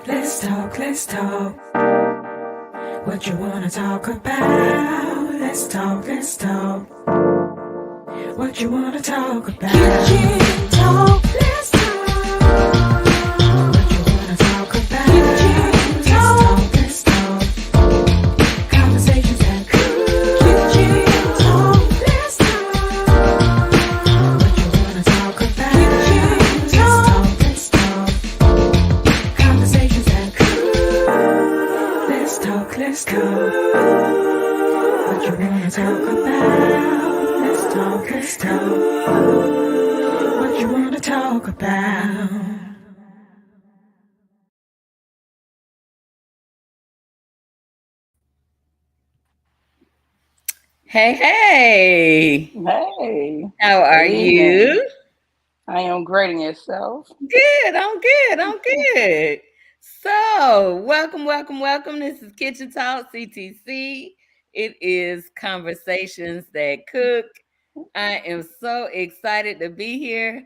Let's talk. What you wanna talk about? Let's talk. What you wanna talk about? Kitchen talk. Let's talk. What you wanna talk about? Kitchen talk. Let's talk. Conversations that cool. Kitchen talk. Let's talk. What you wanna talk about? Kitchen talk. Let's talk. Conversations that cool. Let's talk. What you wanna talk about? Let's talk. What you wanna talk about? Hey, Hey, how good are evening. you? I am grading yourself. I'm good. So, welcome. This is Kitchen Talk CTC. It is Conversations That Cook. I am so excited to be here.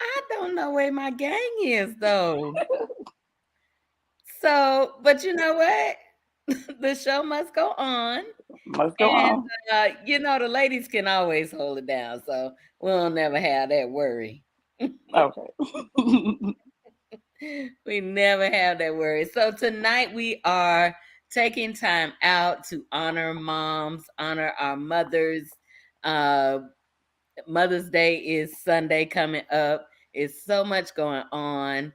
I don't know where my gang is though. So, but you know what? The show must go on. Let's go And on. the ladies can always hold it down, so we'll never have that worry. Okay. We never have that worry. So tonight we are taking time out to honor moms, honor our mothers. Uh, Mother's Day is Sunday coming up. It's so much going on,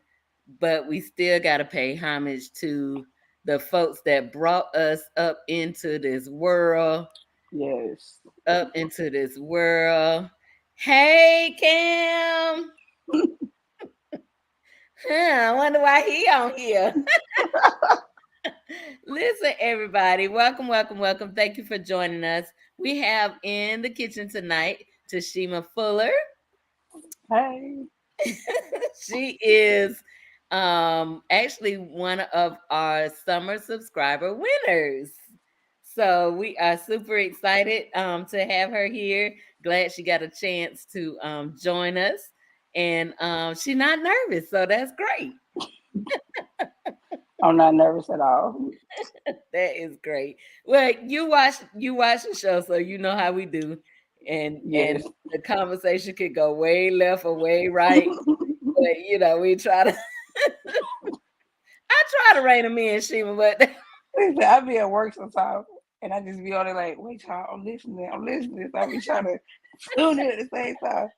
but we still got to pay homage to the folks that brought us Yes. up into this world. Hey, Cam. I wonder why he on here. Listen, everybody. Welcome. Thank you for joining us. We have in the kitchen tonight Tashima Fuller. Hey. She is actually one of our summer subscriber winners. So we are super excited to have her here. Glad she got a chance to join us. And she's not nervous, so that's great. I'm not nervous at all. That is great. Well, you watch the show, so you know how we do. And Yes. the conversation could go way left or way right. But we try to I try to rein them in, Shima, but I be at work sometimes and I just be on there like, wait, y'all, I'm listening. So I be trying to tune in at the same time.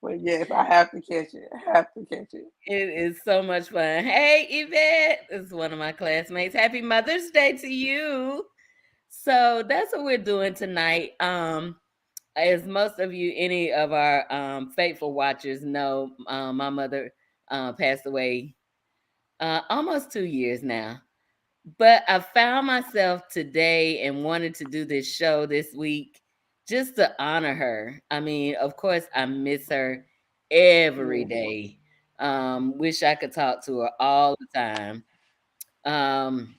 But yes, I have to catch it. I have to catch it. it is so much fun. Hey, Yvette, this is one of my classmates. Happy Mother's Day to you. So that's what we're doing tonight. As most of you, any of our faithful watchers know, my mother passed away almost 2 years now. But I found myself today and wanted to do this show this week just to honor her. I mean, of course, I miss her every Yes. day. Wish I could talk to her all the time. Um,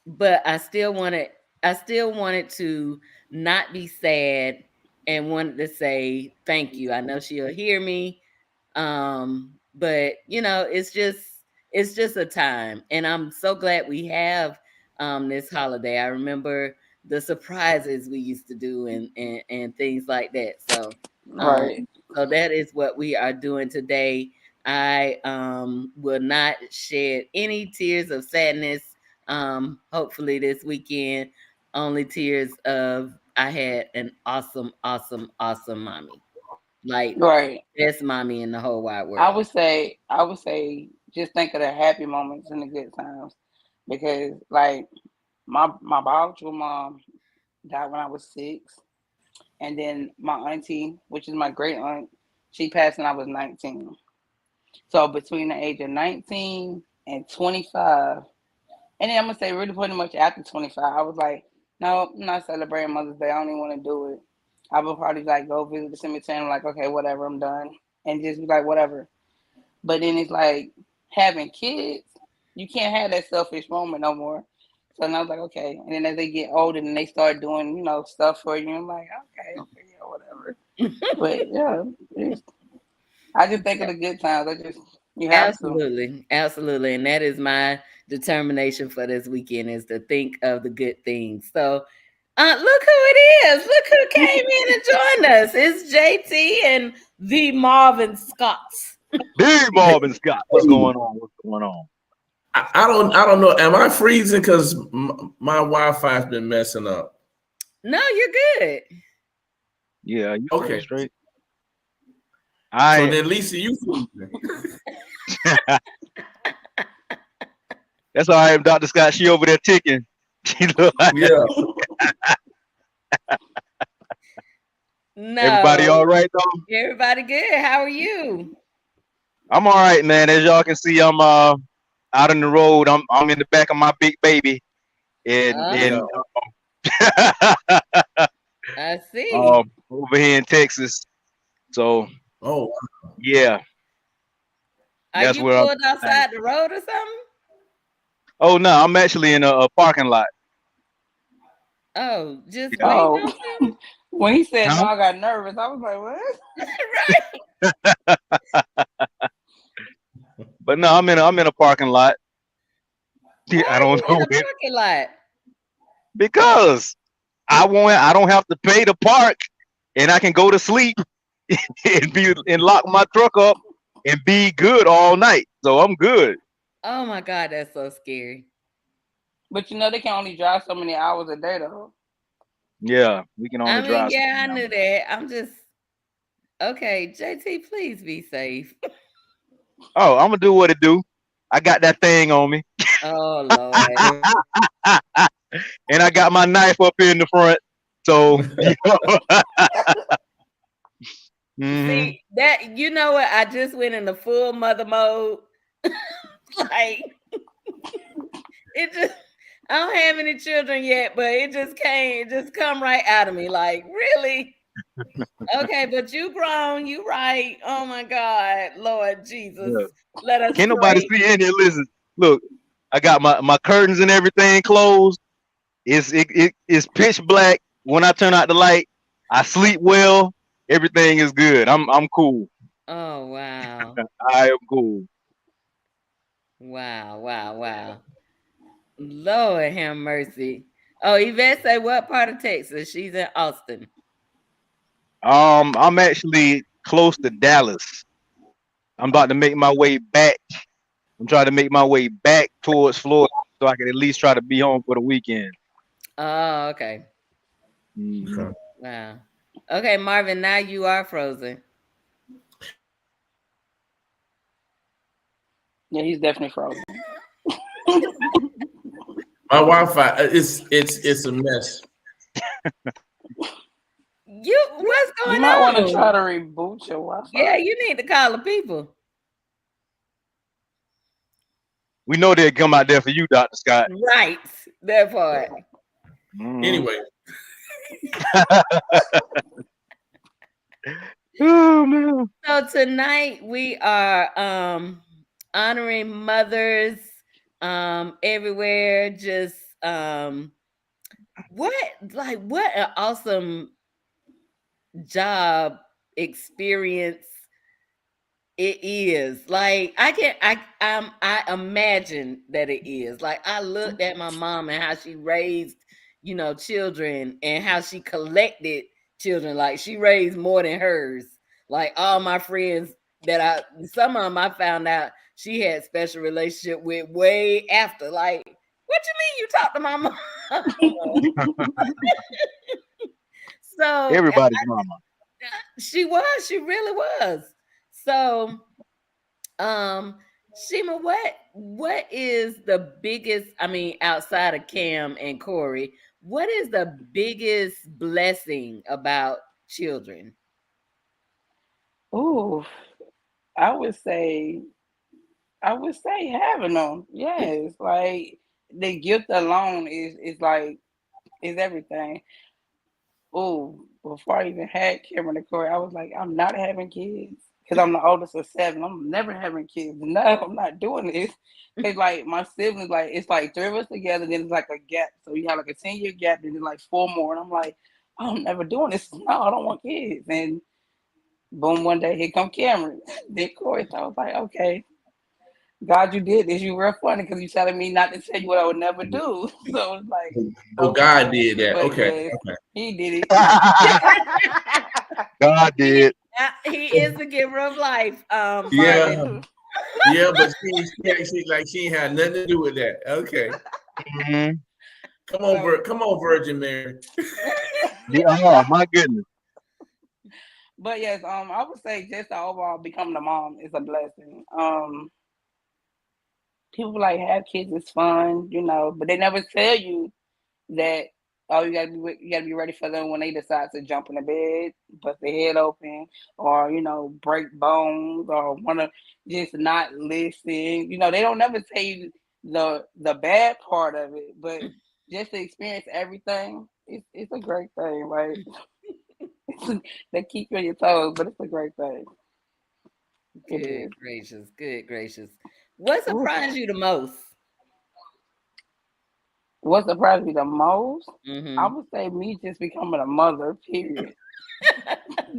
but I still wanted to not be sad and wanted to say thank you. I know she'll hear me. But it's just a time, and I'm so glad we have this holiday. I remember the surprises we used to do and things like that. So um Right. so that is what we are doing today. I will not shed any tears of sadness hopefully this weekend. Only tears of I had an awesome mommy. Like Right. best mommy in the whole wide I world. would say I would say just think of the happy moments and the good times. Because like my biological mom died when I was 6. And then my auntie, which is my great aunt, she passed when I was 19. So between the age of 19 and 25, and then I'm gonna say really pretty much after 25, I was like, no, I'm not celebrating Mother's Day. I don't even want to do it. I would probably like go visit the cemetery and I'm like, okay, whatever, I'm done, and just be like, whatever. But then it's like having kids, you can't have that selfish moment no more. So then I was like, okay. And then as they get older and they start doing, stuff for you, I'm like, okay, yeah, whatever. But yeah, I just think of the good times. You have to. Absolutely, absolutely, and that is my determination for this weekend is to think of the good things. So, look who it is! Look who came in and joined us. It's JT and the Marvin Scotts. Big Marvin Scott. What's going on? What's going on? I don't know. Am I freezing because my Wi-Fi's been messing up? No, you're good. Yeah, you Okay. straight. So then, Lisa, you freezing. That's all right, Dr. Scott. She over there ticking. She look like Yeah. No, everybody all right though? everybody good. How are you? I'm all right, man. As y'all can see, I'm out on the road. I'm in the back of my big baby, and Oh, and I see. over here in Texas. So Oh, yeah, Are that's you where I'm. pulled outside the road or something? Oh no, I'm actually in a parking lot. Oh, just Yeah. waiting Oh, on something? when he said no, Huh? I got nervous. I was like, what? Right. But no, I'm in a parking lot. Why I are don't you know in a it parking lot? because I don't have to pay to park, and I can go to sleep and lock my truck up and be good all night. So I'm good. Oh my God, that's so scary. But you know they can only drive so many hours a day though. Yeah, we can I only mean, drive. yeah, I So knew that. I'm just okay. JT, please be safe. oh, I'm gonna do what it do. I got that thing on me, Oh Lord. and I got my knife up in the front. So you know. Mhm. See that you know what? I just went into full mother mode. Like it just I don't have any children yet, but it just come right out of me. Like, really? Okay, but you grown, you right. Oh my God, Lord Jesus. Yeah. Let us Can't nobody pray. see any. Listen, look, I got my curtains and everything closed. It's pitch black. When I turn out the light, I sleep well. Everything is good. I'm cool. Oh wow. I am cool. Wow, wow, wow. Lord have mercy. Oh, Yvette say what part of Texas? She's in Austin. I'm actually close to Dallas. I'm about to make my way back. I'm trying to make my way back towards Florida so I can at least try to be home for the weekend. Oh, okay. Mhm. okay. Wow. Okay, Marvin, now you are frozen. Yeah, he's definitely frozen. My Wi-Fi, it's a mess. What's You going might want to try on? to reboot your Wi-Fi. Yeah, you need to call the people. We know they'll come out there for you, Dr. Scott. Right. That part. Mhm. Anyway, Oh man. So tonight we are honoring mothers everywhere. Just what an awesome job experience it is. Like I imagine that it is. Like I looked at my mom and how she raised, children and how she collected children. Like she raised more than hers. Like all my friends some of them I found out she had special relationship with way after. Like, what you mean you talk to my mom? So Everybody's mama. she really was. So Shima, what is the biggest, I mean, outside of Cam and Corey, what is the biggest blessing about children? Ooh, I would say having them. Yes, like the gift alone is everything. Oh, before I even had Cameron and Corey, I was like, I'm not having kids because I'm the oldest of seven. I'm never having kids. No, I'm not doing this. Cause like my siblings, like it's like three of us together, then it's like a gap. So you have like a 10-year gap, then it's like four more, and I'm like, oh, I'm never doing this. No, I don't want kids. And boom, one day here come Cameron, then Corey. So I was like, okay. God, you did this. You were funny because you telling me not to tell you what I would never do. So it's like, Oh, okay, God did that. but Okay. yes, Okay. He did it. God did. He is the giver of life, Yeah. Marvin. Yeah, but she ain't had nothing to do with that. Okay. Mhm. So, Come on, Virgin Mary. Oh my goodness. but yes, I would say just the overall becoming a mom is a blessing. People like have kids is fun, but they never tell you that you gotta be ready for them when they decide to jump in the bed, bust their head open, or break bones, or want to just not listen. They don't never tell you the bad part of it, but just to experience everything, it's a great thing. Like they keep you on your toes, but it's a great thing. It Good is. gracious, good gracious. What Ooh. surprised you the most? What surprised me the most? I Mm-hmm. would say me just becoming a mother. Period.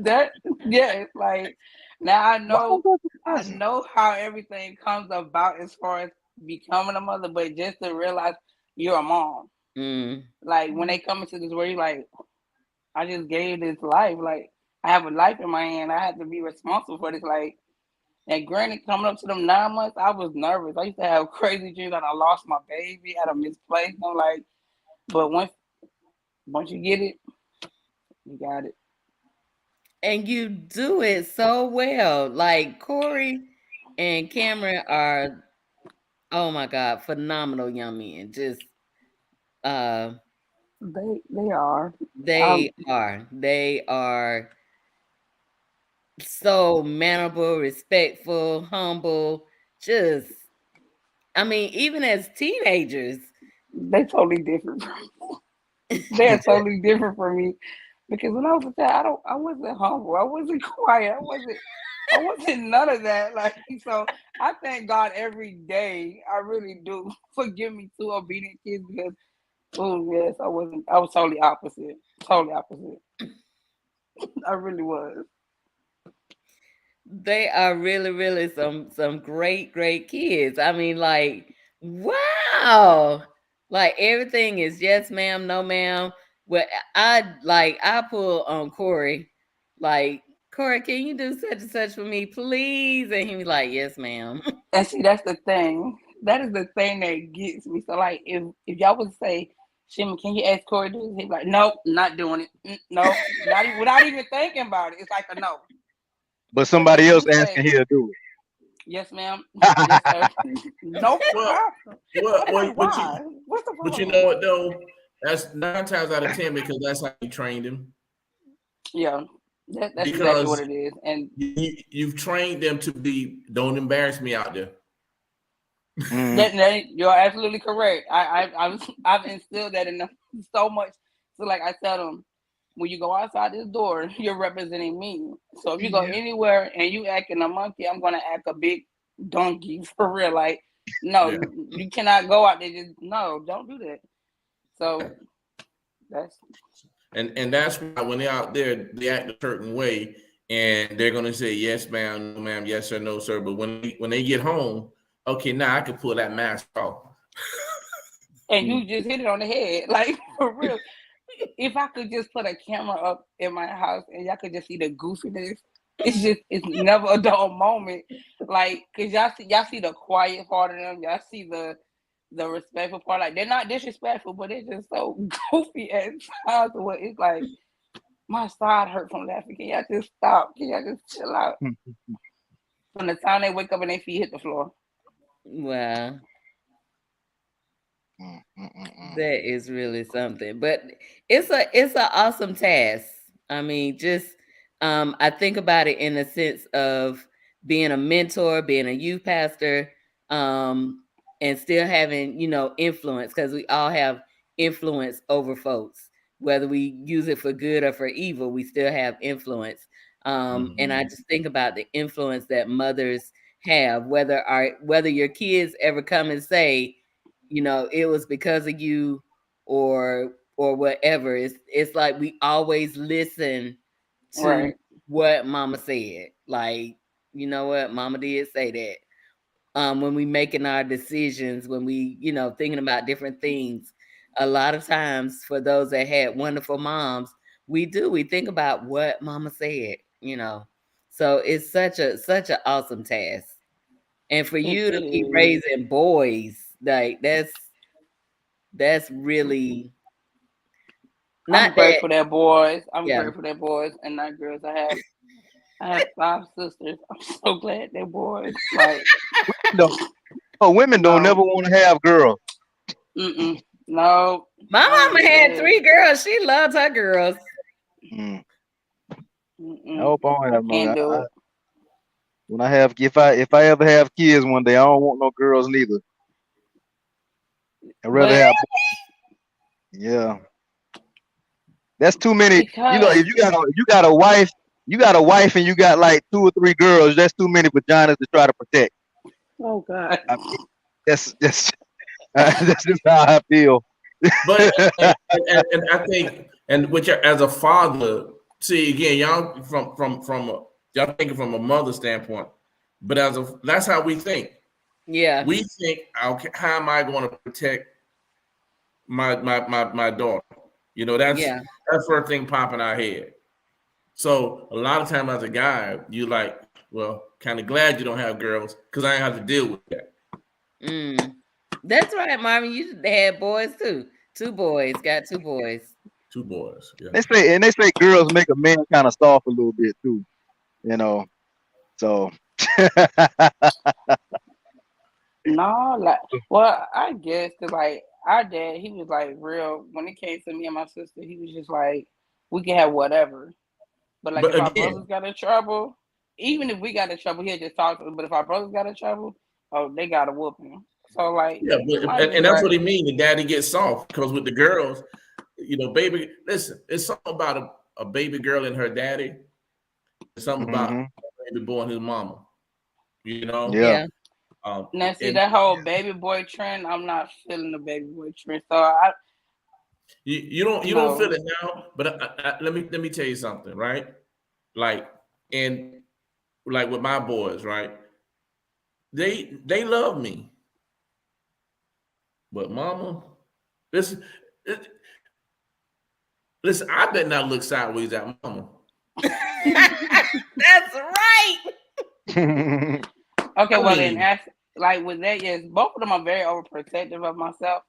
That yeah, it's like now I Why was know that I surprising? know how everything comes about as far as becoming a mother, but just to realize you're a mom. Mm. Like when they come into this world, you're like, I just gave this life. Like I have a life in my hand. I have to be responsible for this. Like and granted, coming up to them 9 months, I was nervous. I used to have crazy dreams that I lost my baby, had a misplaced. I'm like, but once you get it, you got it. And you do it so well. Like Corey and Cameron are, oh my God, phenomenal young men. Just uh They are. Um, they are so mannerable, respectful, humble, just I mean, even as teenagers. they totally different. They're totally different from me because when I was a child, I wasn't humble. I wasn't quiet. I wasn't none of that. Like so, I thank God every day. I really do. Forgive me, two obedient kids, because oh yes, I wasn't. I was totally opposite. Totally opposite. I really was. They are really, really some great, great kids. I mean, like, wow. Like everything is yes, ma'am, no, ma'am. Well, I pull on Corey, like, Corey, can you do such and such for me, please? And he was like, yes, ma'am. And see, that's the thing. That is the thing that gets me. So like, if y'all would say, Shimmy, can you ask Corey to do this? He's like, nope, not doing it. Nope, not even without even thinking about it. It's like a no. But But if somebody else you asking say, he'll do yes, ma'am, yes, it. sir, no Well, problem. I'm like, why? What's the but you problem? know what though? That's 9 times out of 10 because that's how you trained him. Yeah, that's exactly what Because it is. And you've trained them to be, don't embarrass me out there. Mm. you're absolutely correct. I've instilled that in them so much. So like I tell them, when you go outside this door, you're representing me. So if you go Yeah. anywhere and you acting a monkey, I'm gonna act a big donkey for real. Like, no, Yeah. you cannot go out there. Just no, don't do that. So that's And that's why when they're out there, they act a certain way, and they're gonna say yes, ma'am, no, ma'am, yes sir, no, sir. But when they get home, okay, now I can pull that mask off. and you just hit it on the head, like for real. If I could just put a camera up in my house and y'all could just see the goofiness, it's never a dull moment. Like, cause y'all see the quiet part of them, y'all see the respectful part. Like they're not disrespectful, but they're just so goofy at times. Where it's like my side hurt from laughing. Can y'all just stop? Can y'all just chill out? From the time they wake up and their feet hit the floor. Wow. Mm, mm, mm, mm. That is really something. But it's a awesome task. I mean, just I think about it in the sense of being a mentor, being a youth pastor, um, and still having, influence because we all have influence over folks. Whether we use it for good or for evil, we still have influence. And I Mhm. just think about the influence that mothers have, whether your kids ever come and say, it was because of you or whatever. It's like we always listen to Right. what mama said. Like, you know what? Mama did say that. when we making our decisions, when we, thinking about different things. A lot of times for those that had wonderful moms, we think about what mama said. So it's such an awesome task. And for It, you it to be is. raising boys, like that's really I'm not that, grateful that boys. I'm yeah. grateful that boys and not girls. I have 5 sisters. I'm so glad they're boys. Like, No, women don't no, never want to have girls. no, My I ain't mama had good. 3 girls. She loved her girls. Mm. I Mm-mm. hope I don't I have can't none. do it. When I have, if I ever have kids one day, I don't want no girls neither. I'd rather But have. Yeah, that's too many. Because If you got a wife, and you got like 2 or 3 girls. That's too many vaginas to try to protect. oh God, I mean, that's that's just how I feel. But and I think, and which as a father, see again, y'all y'all thinking from a mother standpoint, but that's how we think. yeah, We think, okay, how am I going to protect my daughter? That's yeah. first thing popping our head. So a lot of time as a guy, you like, well, kind of glad you don't have girls because I ain't have to deal with that. Mm. That's right, Marvin. You had boys too. 2 boys. Got 2 boys. 2 boys, yeah. They say girls make a man kind of soft a little bit too. So no, like, well, I guess because like our dad, he was like real. When it came to me and my sister, he was just like, we can have whatever. But like But if our again, brothers got in trouble, even if we got in trouble, he'll just talk to us. But if our brothers got in trouble, oh, they gotta whoop him. So like, yeah, you might and be that's what right. he mean. The daddy gets soft because with the girls, baby. Listen, it's something about a baby girl and her daddy. It's something about hmm a baby boy and his mama. You know, yeah. Yeah. Now see and that whole baby boy trend, I'm not feeling the baby boy trend. So I you don't feel no. it now. But let me tell you something, right? Like and like with my boys, right? They love me, but mama, listen, listen. I better not look sideways at mama. That's right. Okay, I well then mean, ask like with that, yes, both of them are very overprotective of myself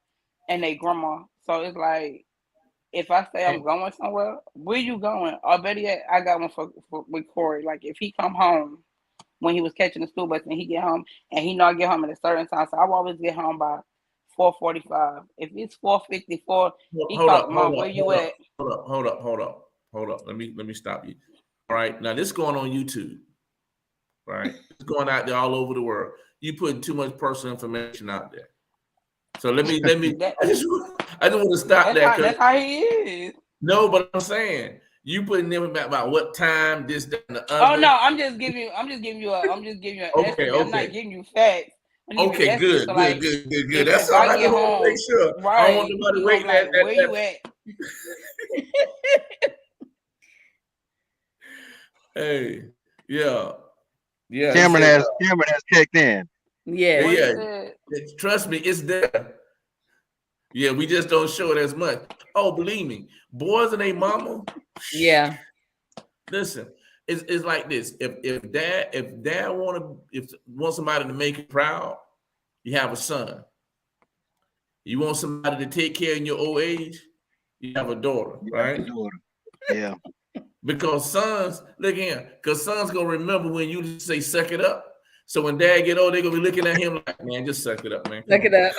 and they grandma. So it's like if I say I'm going somewhere, where you going? Or better yet, I got one for with Corey. Like if he come home when he was catching the school bus and he get home and he know I get home at a certain time, so I will always get home by 4:45. If it's 4:54, he hold called up, hold Mom, up, where you hold up, at? hold up, hold up, hold up, hold up. Let me stop you. All right, now this is going on YouTube, right? It's going out there all over the world. You putting too much personal information out there. So let me. That I just want to stop that because that's how he is. no, but I'm saying you putting them about what time, this, that, and the Oh other. no, I'm just giving you an Okay, estimate. I'm not okay. giving you facts. I'm giving you Okay, an estimate. good, So good, like good, good, good. if That's all. I I just get want to make home, sure. I don't want right, nobody he gonna be waiting at like, where you at? Hey, yeah, yeah. It Cameron says, has checked in. yeah, Yes. What he yeah. said? Trust me, it's there. Yeah, we just don't show it as much. Oh, believe me, boys and they mama. Yeah. Listen, it's like this. If dad want somebody to make you proud, you have a son. You want somebody to take care in your old age, you have a daughter, You have a right? daughter. Yeah. Because sons, look here, because sons gonna remember when you say suck it up. So when dad get old, they're gonna be looking at him like, man, just suck it up, man. Come Look it on. up.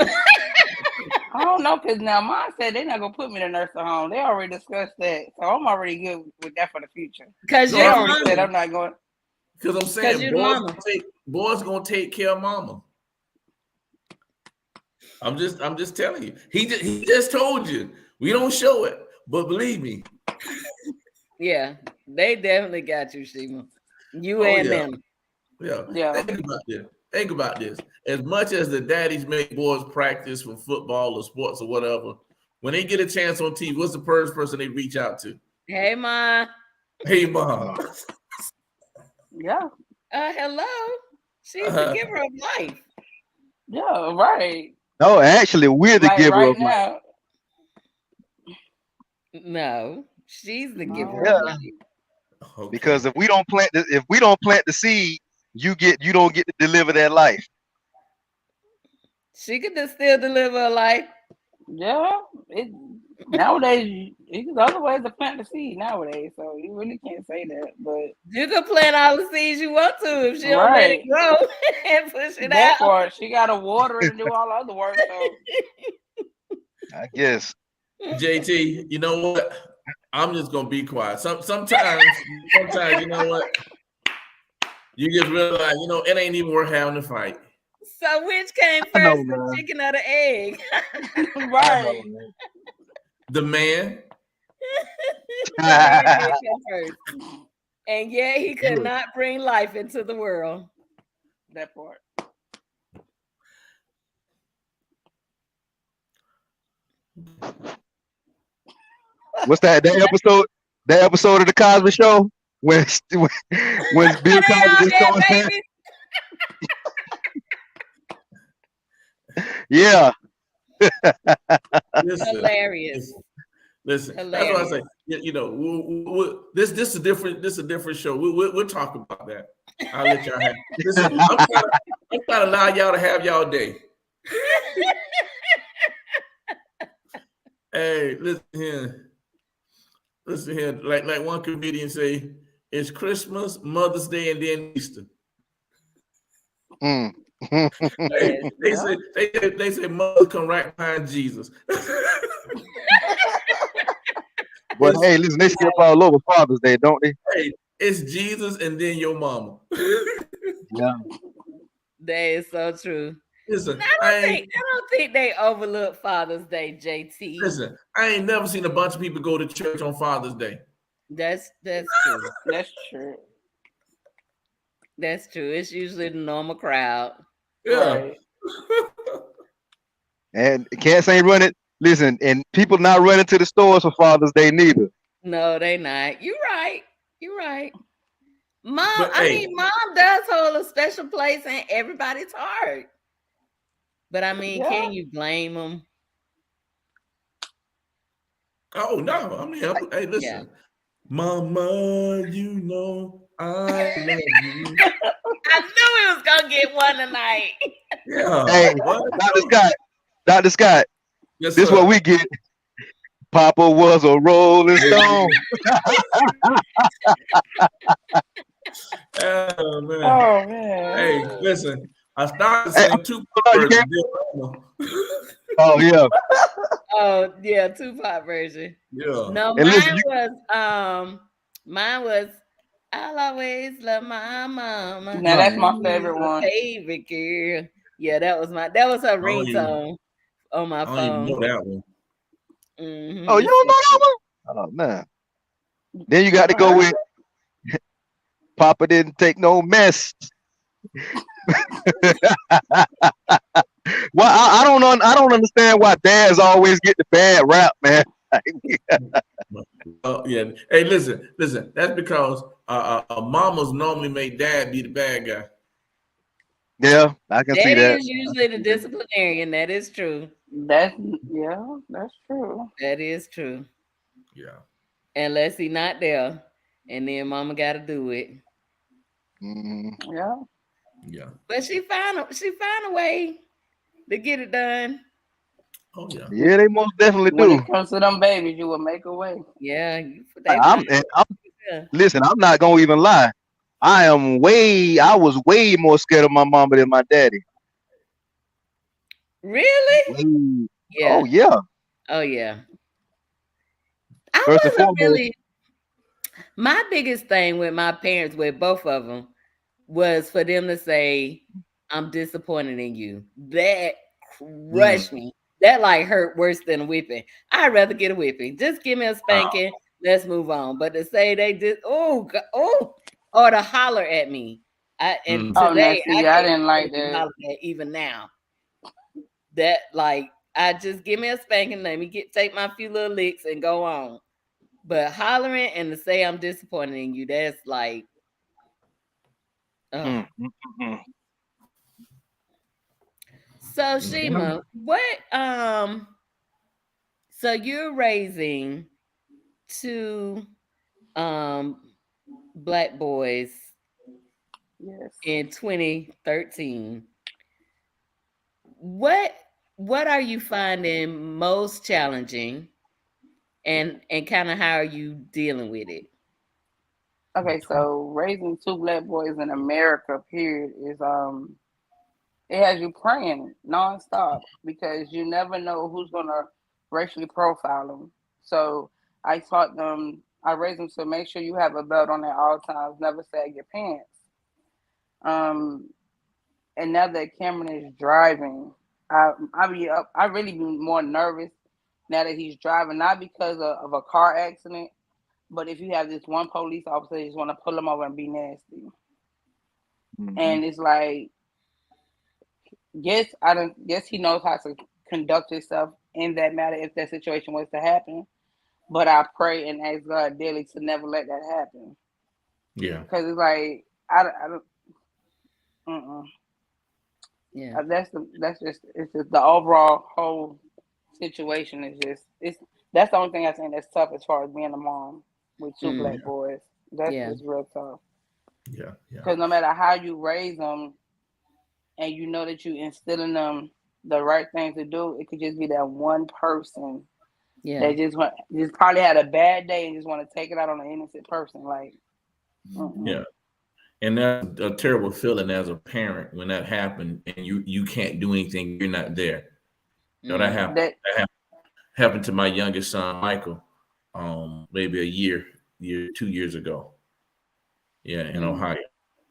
I don't know, cause now mom said they're not gonna put me in a nursing home. They already discussed that, so I'm already good with that for the future. Cause No, They you're I'm the already said mama. I'm not going. because I'm Cause saying you're the mama. boys gonna take care of mama. I'm just telling you. He just told you. We don't show it, but believe me. Yeah. They definitely got you, Shima. You Oh and yeah. them. Yeah, Yeah, think about this. Think about this. As much as the daddies make boys practice for football or sports or whatever, when they get a chance on TV, what's the first person they reach out to? Hey Ma. Hey, mom. yeah. Hello. She's the giver of life. Yeah, right. No, actually, we're the Like giver right of life. now. No, she's the giver Yeah, of No. life. because Okay. if we don't plant the seed, you don't get to deliver that life. She could just still deliver a life. Yeah. It nowadays it's other ways to plant the seed nowadays, so you really can't say that. But You can plant all the seeds you want to if she don't let it right. grow and push it That out. part, she gotta water it and do all the other work. So I guess. JT, you know what? I'm just gonna be quiet. Sometimes, you know what? You just realize, you know, it ain't even worth having to fight. So which came I know, first, the man. chicken or the egg? right. The man, The man did come first. And yet he could Good. not bring life into the world. That part. What's that? That episode of the Cosby Show when when Bill They Cosby all just had told him, babies. yeah, listen, Hilarious. listen. That's what I Hilarious. say. You know, this is a different show. We'll talk about that. I'll let y'all have. Listen, I'm trying to allow y'all to have y'all day. Hey, listen here. Like one comedian say, it's Christmas, Mother's Day, and then Easter. Mm. Hey, Yes. they say mother come right behind Jesus. But hey, listen, they skip all over Father's Day, don't they? Hey, it's Jesus and then your mama. Yeah. That is so true. Listen, I don't think they overlook Father's Day, JT. I ain't never seen a bunch of people go to church on Father's Day. That's true. That's true. That's true. It's usually the normal crowd. Yeah. Right. And cats ain't running. Listen, and people not running to the stores for Father's Day neither. No, they not. You're right. You're right. Mom, But, I hey. mean, mom does hold a special place in everybody's heart. But I mean, Yeah. can you blame them? Oh no, I mean, hey, listen, Yeah. Mama, you know I love you. I knew he was gonna get one tonight. Yeah. Hey, What? Dr. Scott, Yes, this sir. what we get. Papa was a Rolling Stone. Oh man. Oh man. Hey, listen, I started Hey, saying two you words. can't- Oh yeah. Oh yeah, Tupac version. Yeah. No, And listen, mine was I'll always love my mama. Now that's my She's favorite my one. favorite girl. Yeah, that was her ringtone on my I don't even phone. know that one. Mhm. oh, you don't know that one? Oh man. Then you got to go with Papa didn't take no mess. Well, I don't understand why dads always get the bad rap, man. Yeah. Hey, listen. That's because mamas normally make dad be the bad guy. Yeah, I can see Daddy that. is usually the disciplinarian. That is true. That's true. That is true. Yeah. Unless he not there, and then mama got to do it. Mhm. Yeah. Yeah. But she found a way to get it done. Oh yeah. Yeah, they most definitely When do. it comes to them babies, you will make a way. Yeah, Listen, I'm not gonna even lie. I was way more scared of my mama than my daddy. really. Way- Yeah. Oh yeah. Oh yeah. I First and wasn't foremost, really. My biggest thing with my parents, with both of them, was for them to say, "I'm disappointed in you." That crushed me. That like hurt worse than a whipping. I'd rather get a whipping. Just give me a spanking. Let's move on. But to say they did, or to holler at me. And Oh, now today see, I I can't didn't like be that. hollered at even now. That like I just give me a spanking, let me take my few little licks and go on. But hollering and to say I'm disappointed in you, that's like, ugh. mm. So Shima, so you're raising two black boys Yes. in 2013. What what are you finding most challenging, and kind of how are you dealing with it? Okay, so raising two black boys in America, period, is it has you praying nonstop because you never know who's gonna racially profile them. So I taught them, I raised them to make sure you have a belt on at all times, never sag your pants. Um, and now that Cameron is driving, I really be more nervous now that he's driving, not because of a car accident, but if you have this one police officer that just want to pull him over and be nasty, Mhm. and it's like, yes, I don't. Yes, he knows how to conduct himself in that matter if that situation was to happen. But I pray and ask God daily to never let that happen Yeah. because it's like I don't. Mm-mm. Yeah. That's just it's just the overall whole situation is just it's that's the only thing I think that's tough as far as being a mom with two Mm, black boys. That's yeah. just real tough Yeah. Yeah. because no matter how you raise them and you know that you instill in them the right thing to do, it could just be that one person Yeah. that just probably had a bad day and just want to take it out on an innocent person. Like, mm-mm. Yeah. And that's a terrible feeling as a parent when that happened and you can't do anything. You're not there. You know, that Mm, happened. That Happened to my youngest son, Michael, maybe a year, 2 years ago. Yeah, in mm, Ohio.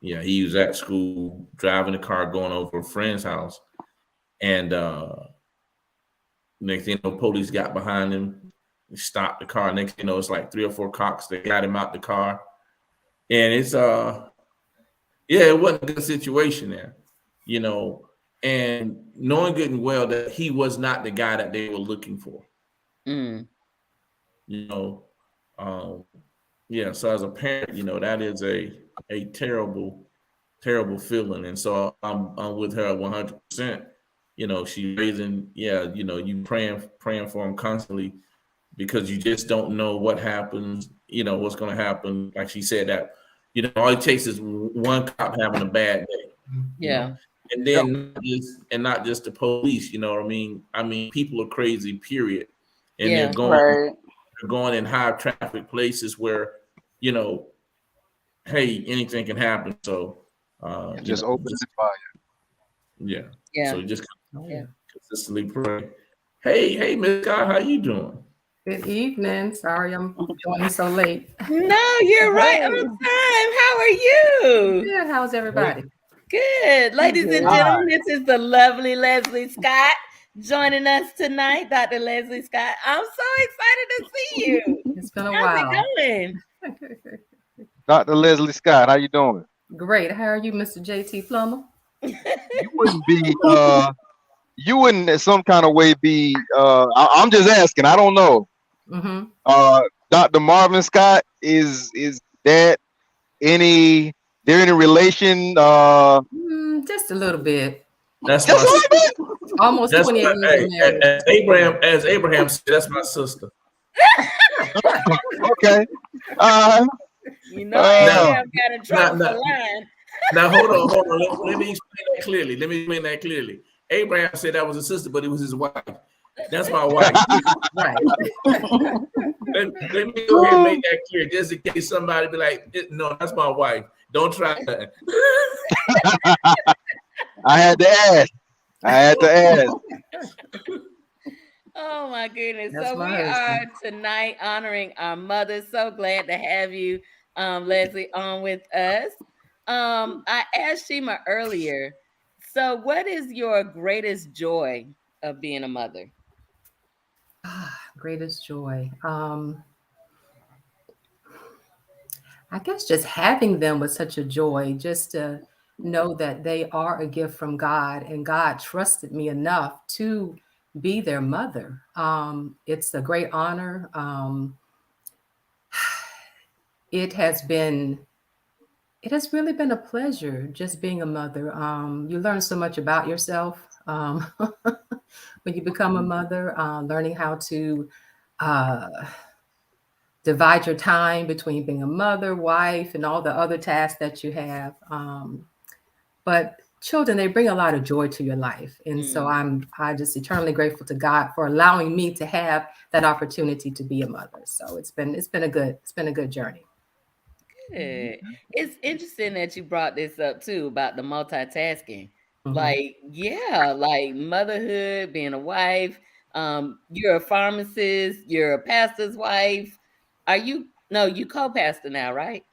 Yeah, he was at school driving the car going over a friend's house, and next thing you know, police got behind him, stopped the car. Next thing you know, it's like 3 or 4 cops. They got him out the car, and it's yeah, it wasn't a good situation there, you know, and knowing good and well that he was not the guy that they were looking for, mm. you know. Um, yeah, so as a parent, you know, that is a terrible, terrible feeling. And so I'm with her 100%. You know, she raising, yeah, you know, you praying for him constantly because you just don't know what happens, you know, what's going to happen. Like she said that, you know, all it takes is one cop having a bad day, you know, Yeah. and Yep. then not just the police, you know what I mean? I mean, people are crazy, period. And Yeah. right. they're going in high traffic places where, you know, hey, anything can happen. So, It you just know, opens just the fire. yeah. Yeah. So just Oh, Yeah. yeah. consistently pray. Hey, Miss Scott, how you doing? Good evening. Sorry I'm joining so late. No, you're right on Hey, time. How are you? Good. How's everybody? Good. Ladies and good. gentlemen, this is the lovely Leslie Scott joining us tonight. Dr. Leslie Scott. I'm so excited to see you. It's been a How's while. it going? Dr. Leslie Scott, how you doing? Great. How are you, Mr. JT Plummer? You wouldn't be you wouldn't in some kind of way be I'm just asking, I don't know. Mm-hmm. Dr. Marvin Scott is that any there any relation Just a little bit. That's just my a little bit? Almost that's 28 my years hey, of marriage. as Abraham said, that's my sister. Okay. Uh You know, Now, Abraham got in now, trouble for now, lying. now hold on. Let me explain that clearly. Abraham said that was a sister, but it was his wife. That's my wife. Right. Let me go ahead and make that clear, just in case somebody be like, "No, that's my wife. Don't try that." I had to ask. I had to ask. Oh my goodness. That's So my we are husband. tonight honoring our mothers. So glad to have you, Leslie, on with us. I asked Shima earlier. So what is your greatest joy of being a mother? Greatest joy. I guess just having them was such a joy, just to know that they are a gift from God and God trusted me enough to be their mother. It's a great honor. It has been, it has really been a pleasure just being a mother. You learn so much about yourself. when you become a mother, learning how to uh, divide your time between being a mother, wife, and all the other tasks that you have. But children, they bring a lot of joy to your life, and so I just eternally grateful to God for allowing me to have that opportunity to be a mother. So it's been a good journey. Good. It's interesting that you brought this up too about the multitasking. Mhm. Like, yeah, like motherhood, being a wife. You're a pharmacist, you're a pastor's wife. Are you no, you co-pastor now, right?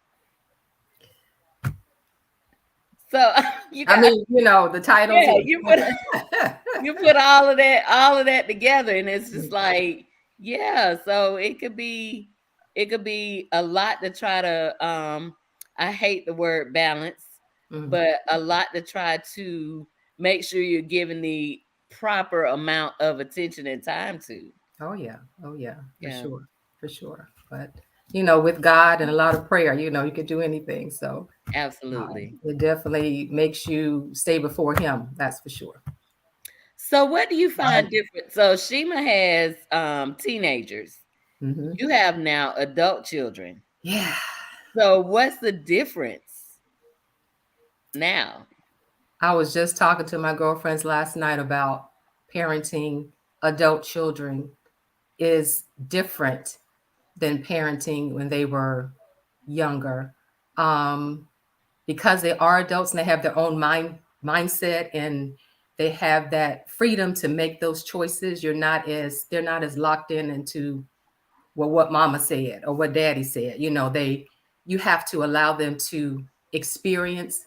So you I got mean, the titles. yeah, you put all of that together, and it's just like, yeah, so it could be a lot to try to I hate the word balance, Mhm. but a lot to try to make sure you're giving the proper amount of attention and time to. Oh yeah, for Yeah, sure. But with God and a lot of prayer, you could do anything. So absolutely. it definitely makes you stay before Him. That's for sure. So what do you find different? So Shima has teenagers. Hmm. You have now adult children. Yeah. So what's the difference now? I was just talking to my girlfriends last night about parenting adult children is different than parenting when they were younger. Um, because they are adults and they have their own mindset and they have that freedom to make those choices. They're not as locked in into what mama said or what daddy said. You have to allow them to experience,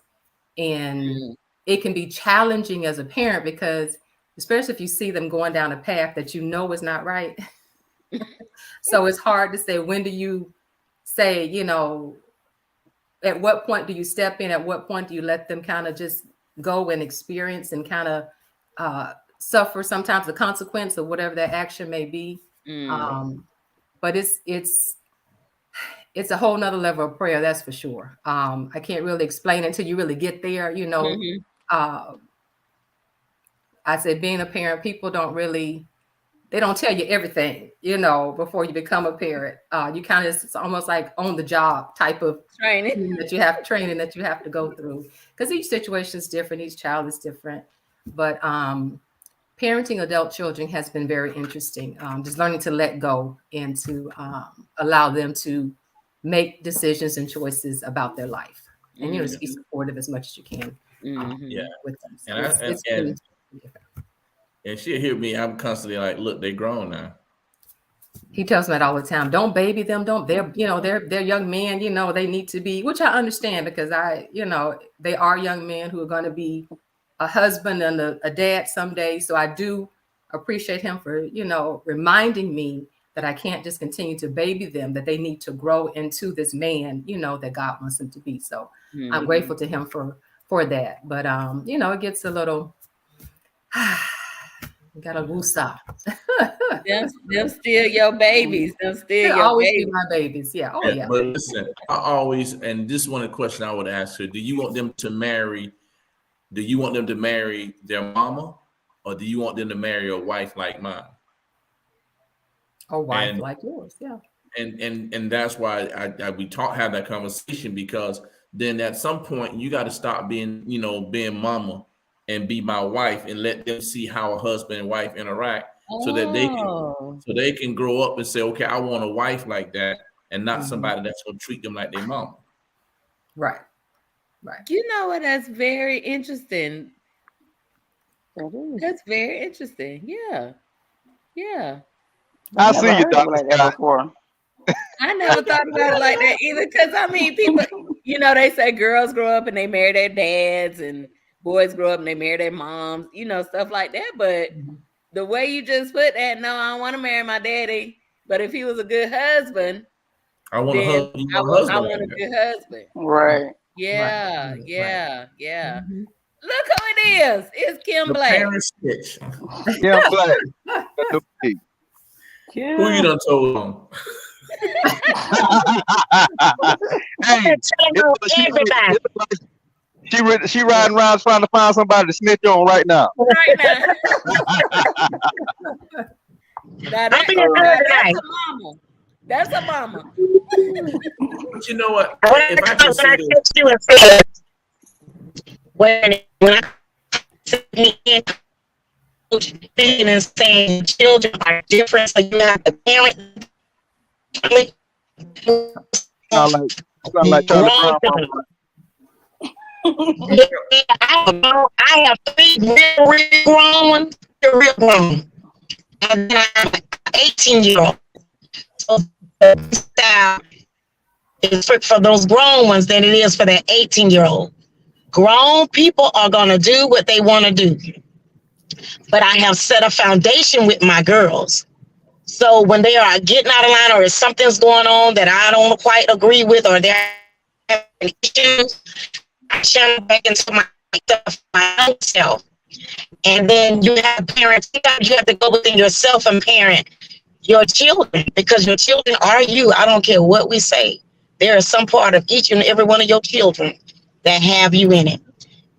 and Mm, it can be challenging as a parent because especially if you see them going down a path that is not right. So it's hard to say, when do you say, at what point do you step in? At what point do you let them kind of just go and experience and kind of suffer sometimes the consequence of whatever that action may be? mm, But it's a whole nother level of prayer, that's for sure. I can't really explain until you really get there. mhm, Uh, I said, being a parent, people they don't tell you everything, before you become a parent. You kind of, it's almost like on the job type of training. training that you have to go through, because each situation is different, each child is different. But parenting adult children has been very interesting. Just learning to let go and to allow them to make decisions and choices about their life, and just be supportive as much as you can Yeah. with them. So And it's been different. and she'll hear me. I'm constantly like, look, they grown now. He tells me that all the time. Don't baby them. Don't they're young men. They need to be, which I understand because they are young men who are going to be a husband and a dad someday. So I do appreciate him for reminding me that I can't just continue to baby them. That they need to grow into this man that God wants them to be. So I'm grateful to him for that. But it gets a little. You gotta woosah. Them still your babies. Them still They'll your always be babies. my babies. Yeah. Oh yeah. But listen, I always, and this one a question I would ask her: do you want them to marry? Do you want them to marry their mama, or do you want them to marry a wife like mine? A wife And like yours. Yeah. and that's why we have that conversation, because then at some point you got to stop being being mama and be my wife, and let them see how a husband and wife interact, so that Oh, they can grow up and say, okay, I want a wife like that, and not Mhm. somebody that's gonna treat them like their mama. Right. you know what? That's very interesting. It is. That's very interesting. Yeah. Yeah. I I've see never you, heard of it Dr. like that Scott. before. I never thought about it like that either. Because I mean, people, they say girls grow up and they marry their dads, and boys grow up and they marry their moms, stuff like that. But Mhm. the way you just put that, no, I don't want to marry my daddy. But if he was a good husband, I want a then husband, you I want a want I husband want like a that. good husband. Right. Yeah, Right. yeah, yeah. Mhm. Look who it is. It's Kim The Black. parent stitch. Yeah, Black. The pig. Who you Yeah. done told on? Hey, Telling on everybody. She riding around trying to find somebody to snitch on right now. Right now. Now, I'm being good that's tonight. a mama. That's a mama. But you know what? When If I can I say this, text you and said, when I said and saying children are different, so you have the parent Sound like Charlie grown Brown. children. Yeah, I have 3 real grown ones, they're real grown, and then I have an 18-year-old. So the style is for those grown ones than it is for that 18-year-old. Grown people are gonna do what they want to do, but I have set a foundation with my girls. So when they are getting out of line, or if something's going on that I don't quite agree with, or they're having issues, I channel back into my own self. And then you have parents, sometimes you have to go within yourself and parent your children, because your children are you. I don't care what we say. There is some part of each and every one of your children that have you in it.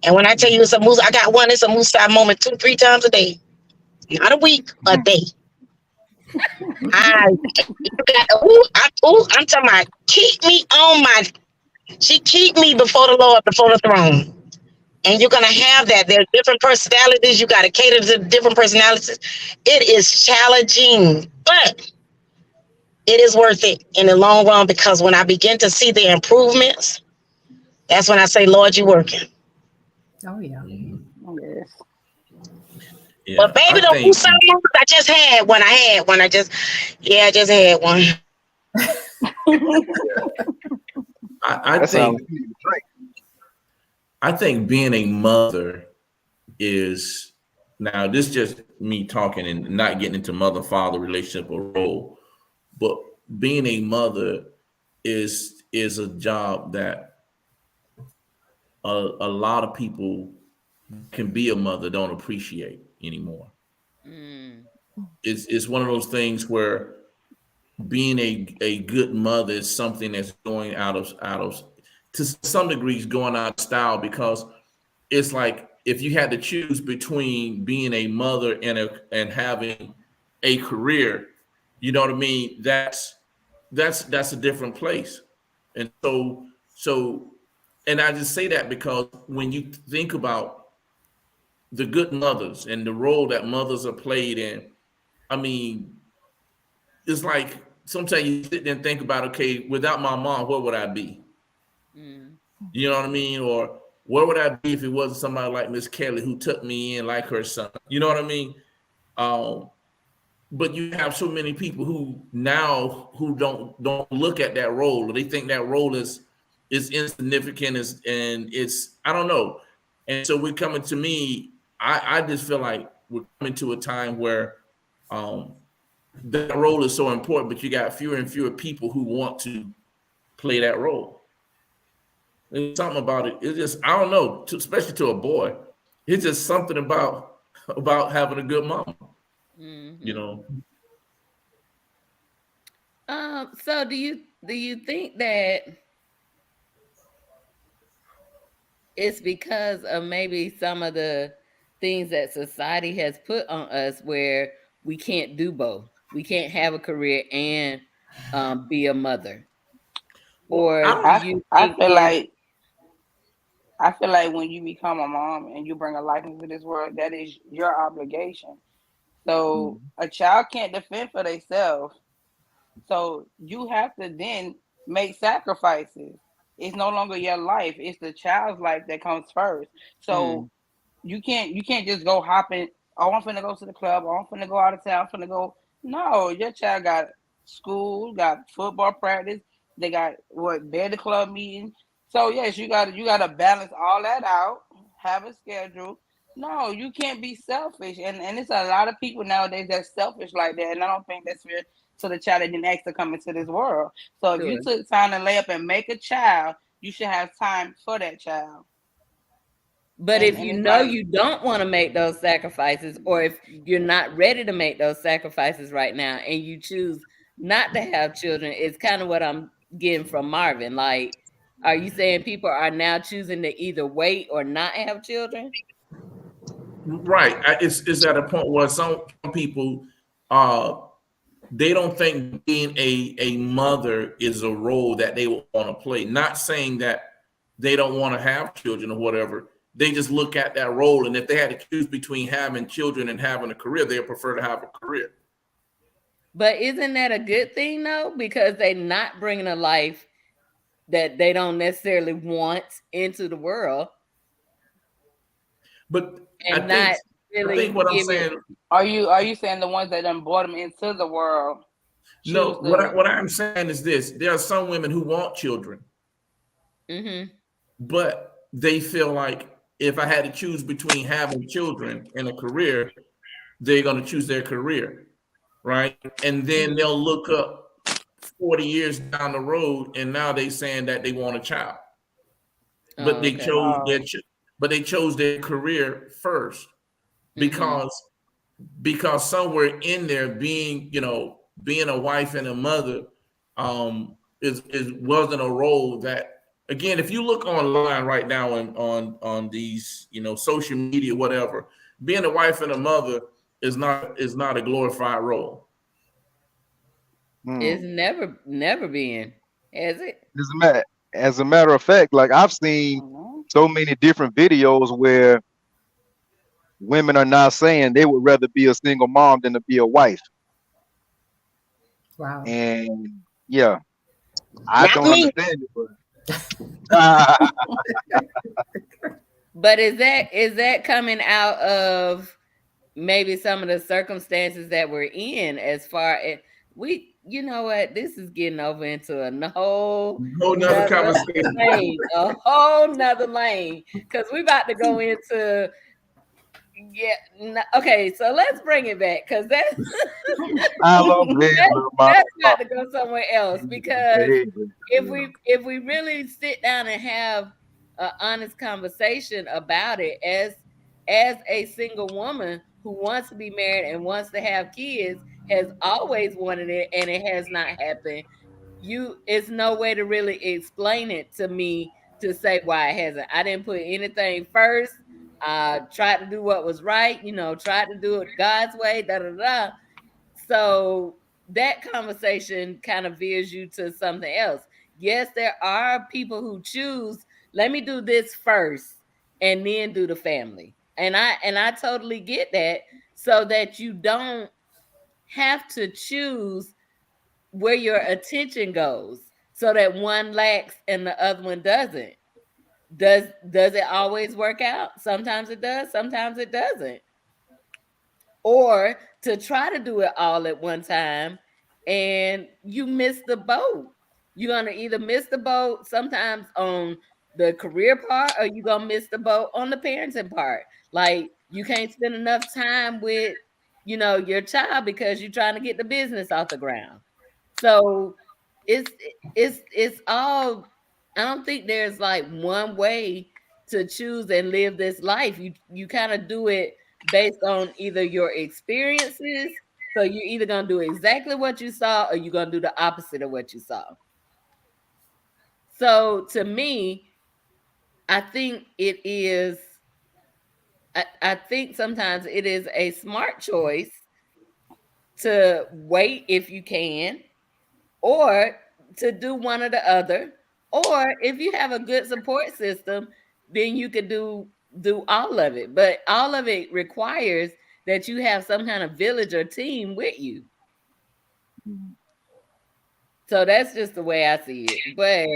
And when I tell you it's a moose, I got one, it's a moose time moment 2-3 times a day. Not a week, a day. I'm talking about she keep me before the Lord, before the throne. And you're gonna have that. There are different personalities. You gotta cater to different personalities. It is challenging, but it is worth it in the long run, because when I begin to see the improvements, that's when I say, Lord, you're working. Oh yeah. Yes. yeah, But baby, the moose I just had one. I just had one. I That sounds think like you need a drink. I think being a mother is, now this is just me talking and not getting into mother-father relationship or role, but being a mother is a job that a lot of people can be a mother don't appreciate anymore. Mm. It's one of those things where being a good mother is something that's going out of to some degrees going out of style, because it's like if you had to choose between being a mother and having a career, you know what I mean? That's a different place. And so and I just say that because when you think about the good mothers and the role that mothers are played in, I mean, it's like sometimes you sit there and think about, okay, without my mom, where would I be? Mm. You know what I mean? Or where would I be if it wasn't somebody like Miss Kelly who took me in like her son? You know what I mean? But you have so many people who don't look at that role, or they think that role is insignificant, and it's, I don't know. And so we're coming to me. I just feel like we're coming to a time where that role is so important, but you got fewer and fewer people who want to play that role. There's something about it. It's just, I don't know, especially to a boy. It's just something about having a good mama. Mhm. You know. So do you think that it's because of maybe some of the things that society has put on us, where we can't do both? We can't have a career and be a mother, Well, I or don't. do I you I think feel it's like I feel like when you become a mom and you bring a life into this world, that is your obligation. So a child can't defend for themselves. So you have to then make sacrifices. It's no longer your life; it's the child's life that comes first. So mm, you can't just go hopping. Oh, I'm finna go to the club. Oh, I'm finna go out of town. I'm finna go. No, your child got school, got football practice. They got what bed club meeting. So yes, you gotta balance all that out. Have a schedule. No, you can't be selfish, and it's a lot of people nowadays that's selfish like that, and I don't think that's fair to the child that didn't ask to come into this world. So if you sure? took time to lay up and make a child, you should have time for that child. But if And you it's know like you don't want to make those sacrifices, or if you're not ready to make those sacrifices right now, and you choose not to have children, it's kind of what I'm getting from Marvin. Like, Are you saying people are now choosing to either wait or not have children? Right. It's at a point where some people they don't think being a mother is a role that they want to play. Not saying that they don't want to have children or whatever. They just look at that role, and if they had to choose between having children and having a career, they prefer to have a career. But isn't that a good thing though? Because they're not bringing a life that they don't necessarily want into the world, But and I not really think what I'm giving. saying. Are you saying the ones that done brought them into the world? No, choose to- what I'm saying is this: there are some women who want children, Mhm. but they feel like if I had to choose between having children and a career, they're going to choose their career, right? And then they'll look up 40 years down the road, and now they saying that they want a child, but Oh, they okay. chose they chose their career first because somewhere in there, being a wife and a mother is wasn't a role that. Again, if you look online right now on these, social media, whatever, being a wife and a mother is not a glorified role. It's never been, has it? As a matter of fact, like I've seen so many different videos where women are now saying they would rather be a single mom than to be a wife. Wow. And yeah, I Not don't me. understand it, but But is that coming out of maybe some of the circumstances that we're in, as far as you know what, this is getting over into a whole Nother conversation. lane, a whole nother lane, because we're about to go into okay, so let's bring it back, because that's I love that's got to go somewhere else, because if we really sit down and have an honest conversation about it, as a single woman who wants to be married and wants to have kids, has always wanted it, and it has not happened, it's no way to really explain it to me to say why it hasn't. I didn't put anything first. Tried to do what was right, tried to do it God's way, da da da. So that conversation kind of veers you to something else. Yes, there are people who choose, let me do this first and then do the family. And I totally get that, so that you don't have to choose where your attention goes, so that one lacks and the other one doesn't. Does it always work out? Sometimes it does, sometimes it doesn't. Or to try to do it all at one time and you miss the boat. You're going to either miss the boat sometimes on the career part, or you're going to miss the boat on the parenting part. Like, you can't spend enough time with, your child because you're trying to get the business off the ground. So it's all, I don't think there's like one way to choose and live this life. You kind of do it based on either your experiences. So you're either going to do exactly what you saw, or you're going to do the opposite of what you saw. So to me, I think it is, I think sometimes it is a smart choice to wait if you can, or to do one or the other. Or if you have a good support system, then you could do all of it. But all of it requires that you have some kind of village or team with you. So that's just the way I see it. But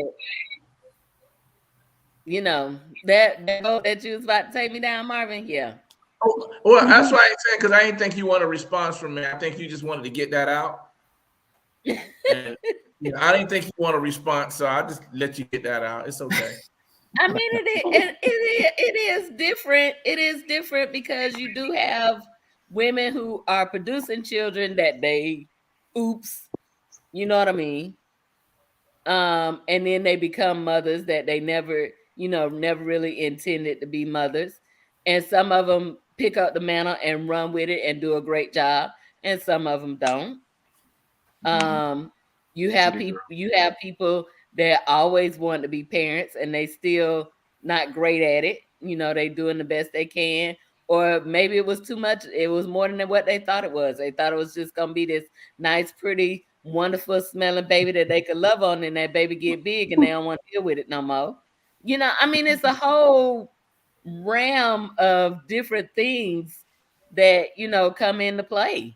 that boat that you was about to take me down, Marvin. Yeah. Oh, well, that's why I ain't saying, because I didn't think you want a response from me. I think you just wanted to get that out. And, I didn't think you want a response, so I just let you get that out. It's okay. I mean, it is different. It is different because you do have women who are producing children that they, you know what I mean? And then they become mothers that they never really intended to be mothers. And some of them pick up the mantle and run with it and do a great job, and some of them don't. You have people that always wanted to be parents and they still not great at it. They doing the best they can. Or maybe it was too much. It was more than what they thought it was. They thought it was just gonna be this nice, pretty, wonderful smelling baby that they could love on, and that baby get big and they don't want to deal with it no more. It's a whole realm of different things that come into play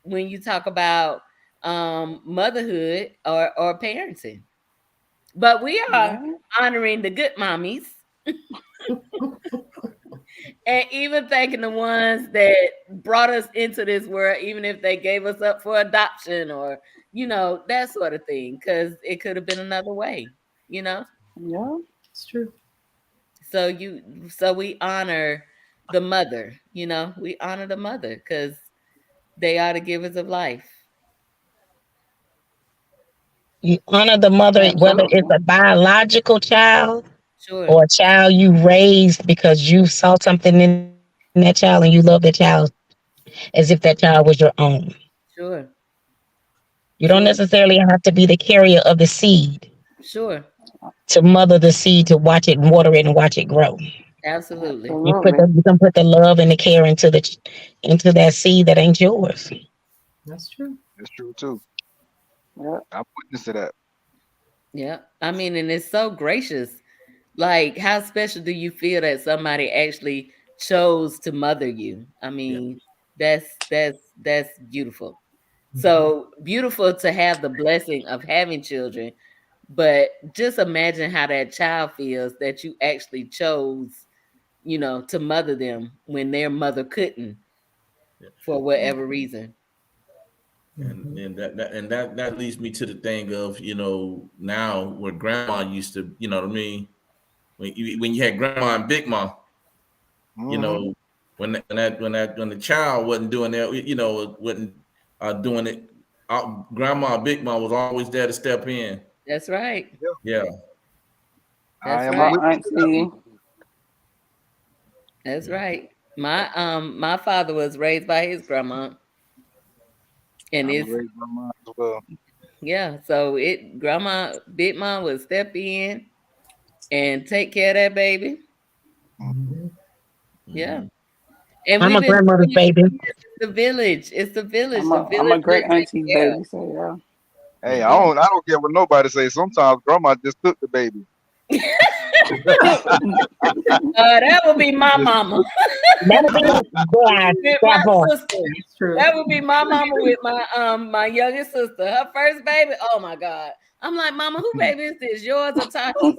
when you talk about motherhood or parenting. But we are honoring the good mommies and even thanking the ones that brought us into this world, even if they gave us up for adoption or that sort of thing, because it could have been another way. Yeah. It's true. So we honor the mother. We honor the mother because they are the givers of life. You honor the mother, whether it's Absolutely. a biological child Sure. or a child you raised because you saw something in that child and you love that child as if that child was your own. Sure. You don't Sure. necessarily have to be the carrier of the seed Sure. to mother the seed, to watch it, water it, and watch it grow. Absolutely. Absolutely. You can put the love and the care into that seed that ain't yours. That's true. That's true too. Yeah. I'm witness to that. Yeah. And it's so gracious. Like, how special do you feel that somebody actually chose to mother you? That's beautiful. So beautiful to have the blessing of having children, but just imagine how that child feels that you actually chose, to mother them when their mother couldn't for whatever reason. And that leads me to the thing of now where grandma used to, you know what I mean, when you had grandma and big mom, Mhm. when the child wasn't doing that, wasn't doing it, grandma and big mom was always there to step in. That's right. Yeah. I That's am a right. My witness to that. auntie. That's right. My father was raised by his grandma. And I'm a it's great grandma as well. yeah, so grandma big mom would step in and take care of that baby. Mhm. Yeah. Mhm. And I'm we've a been grandmother's doing it baby. for years. It's the village. It's the village. The I'm a village great will take auntie's care of. baby, so yeah. Hey, Yeah. I don't care what nobody say. Sometimes grandma just took the baby. That would be my Just mama That'll be with that my boy. sister. It's true. That would be my mama with my youngest sister. Her first baby. Oh my God. I'm like, Mama, who baby is this? Yours or Taki's?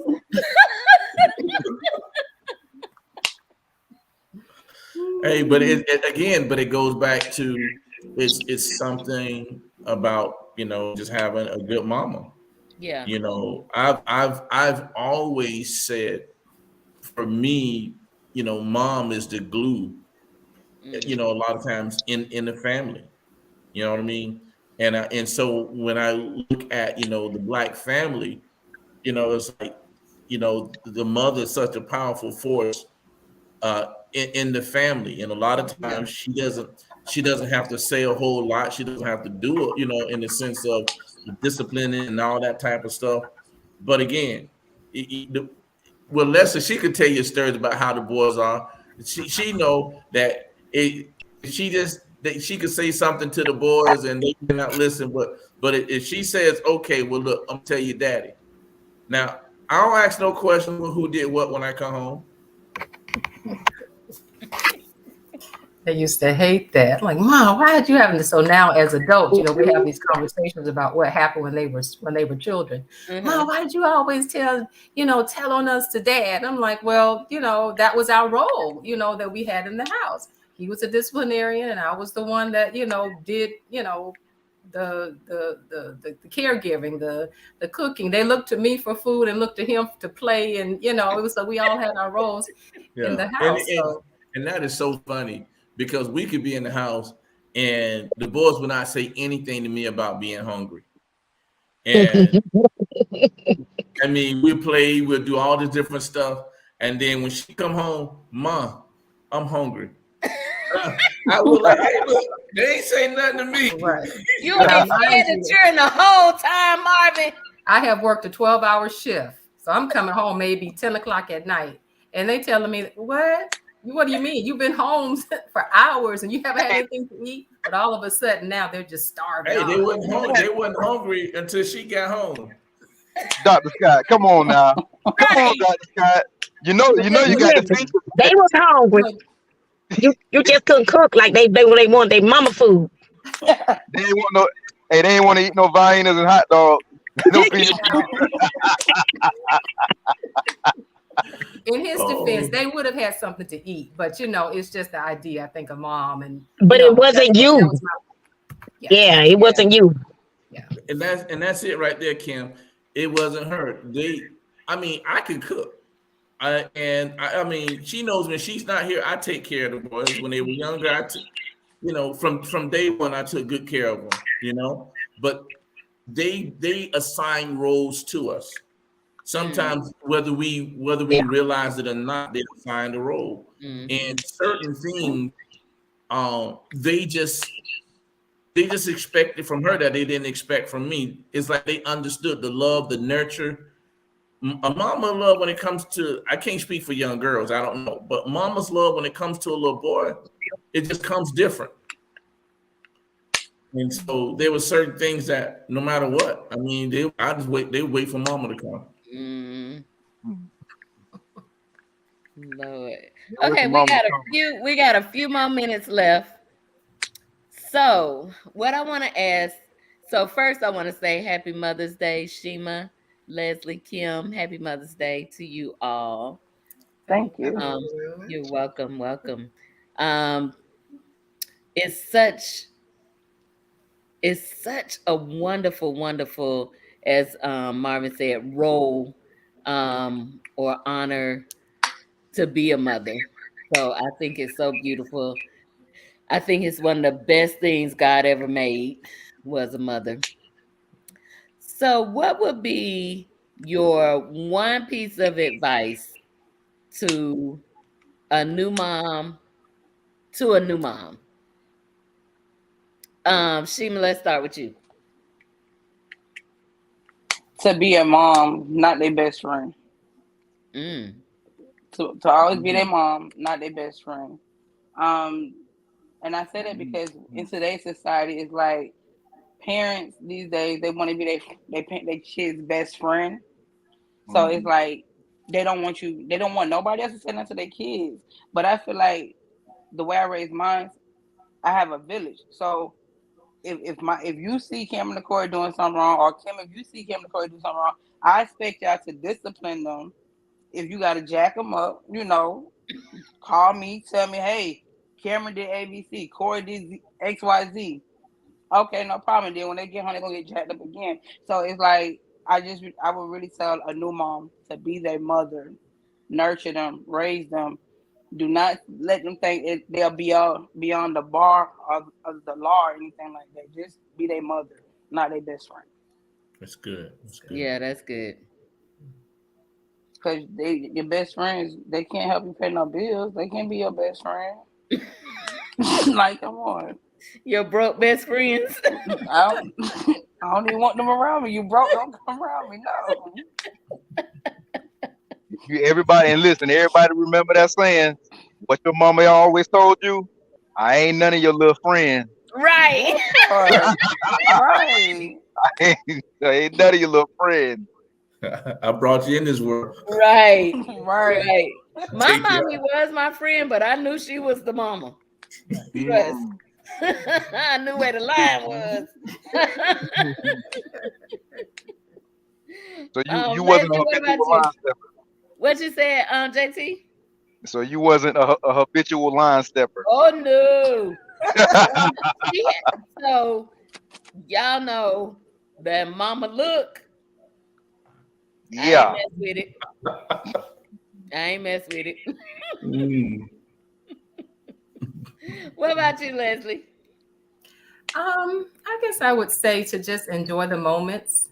Hey, but it goes back to it's something about just having a good mama. Yeah. I've always said, for me, mom is the glue. A lot of times in the family. You know what I mean? And so when I look at the Black family, it's like the mother is such a powerful force in the family, and a lot of Yeah. times she doesn't have to say a whole lot. She doesn't have to do it, in the sense of discipline and all that type of stuff. But again, well, Lester, she could tell you stories about how the boys are. She know that she could say something to the boys and they cannot listen. But if she says, okay, well, look, I'm gonna tell you, daddy. Now I don't ask no question who did what when I come home. They used to hate that. like, Mom, why did you having this? So now as adults, we have these conversations about what happened when they were children. Mom, why did you always tell on us to Dad? I'm like, well, that was our role, that we had in the house. He was a disciplinarian and I was the one that, did, the caregiving, the cooking. They looked to me for food and looked to him to play. And, it was so we all had our roles in the and, house. and So and that is so funny because we could be in the house and the boys would not say anything to me about being hungry. And I mean, we play, we'll do all this different stuff, and then when she come home, Mom, I'm hungry. I was like, hey, look, they ain't say nothing to me. right. You ain't fed the children the whole time, Marvin. I have worked a 12-hour shift. So I'm coming home maybe 10 o'clock at night. And they telling me, what? What do you mean? You've been home for hours and you haven't had anything to eat? But all of a sudden now they're just starving. Hey, they wasn't hungry until she got home. Dr. Scott, come on now. Come on, Dr. Scott. You know you got to think. They was hungry. You just couldn't cook like they want their mama food. They ain't want no. Hey, they ain't want to eat no Viennas and hot dogs. No peanut butter. In his defense, they would have had something to eat, but it's just the idea, I think, of mom and. But it wasn't you. Yeah, it wasn't you. Yeah, And that's it right there, Kim. It wasn't her. I could cook. I mean, she knows when she's not here, I take care of the boys. When they were younger, from day one, I took good care of them. But they assign roles to us. Sometimes, whether we realize it or not, they assign a role. And certain things, they just expected from her that they didn't expect from me. It's like they understood the love, the nurture. A mama love when it comes to, I can't speak for young girls, I don't know, but mama's love when it comes to a little boy, it just comes different. And so there were certain things that no matter what, I mean, they wait for mama to come. Lord. Okay, we got a few more minutes left. So what I want to ask, so first I want to say Happy Mother's Day, Shima, Leslie, Kim. Happy Mother's Day to you all. Thank you. You're welcome. It's such a wonderful, as Marvin said, role or honor to be a mother. So I think it's so beautiful. I think it's one of the best things God ever made was a mother. So what would be your one piece of advice to a new mom? Shima, let's start with you. To be a mom, not their best friend. To always be their mom, not their best friend. And I say that because in today's society, it's like parents these days, they want to be their kid's best friend. So it's like they don't want nobody else to say nothing to their kids. But I feel like the way I raise mine, I have a village. So if you see Kim and Corey doing something wrong, or Kim, if you see Kim and Corey doing something wrong, I expect y'all to discipline them. If you gotta jack them up, call me, tell me, hey, Cameron did ABC, Corey did XYZ. Okay, no problem. Then when they get home, they're gonna get jacked up again. So it's like I would really tell a new mom to be their mother, nurture them, raise them. Do not let them think they'll be beyond the bar of the law or anything like that. Just be their mother, not their best friend. That's good. Yeah, that's good. Because your best friends, they can't help you pay no bills. They can't be your best friend. Like, come on. Your broke best friends. I don't even want them around me. You broke, don't come around me. No. Everybody remember that saying, what your mama always told you? I ain't none of your little friends. Right. Right. I ain't none of your little friends. I brought you in this world. Right. Right. My mommy was my friend, but I knew she was the mama. Yes. I knew where the line was. So you wasn't a habitual line stepper. What you said, JT? So you wasn't a habitual line stepper. Oh no. So y'all know that mama look. Yeah. I ain't mess with it. What about you, Leslie? I guess I would say to just enjoy the moments